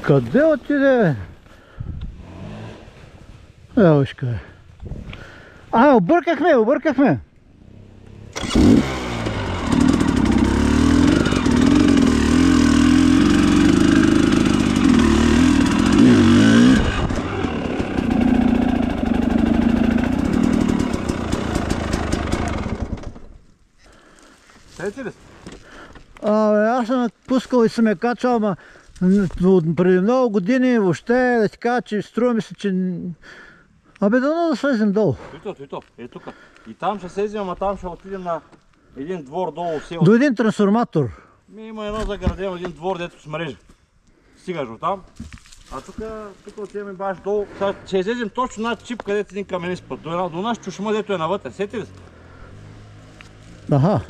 Къде отиде? Елшка. Объркахме! Сети ли? Аз съм пускал и съм я качал, ама преди много години въобще да ти кажа, че струва ми се, че... дано да слезем долу. Той, е тук. И там ще слезем, ама там ще отидем на един двор долу в село. До един трансформатор. Има едно заградено, един двор, дето с мрежа. Стигаш до там. А тук отиваме баш долу. Сега ще излезем точно над чип, където един каменист път. До нас чушма, дето е навътре. Сети ли? Аха.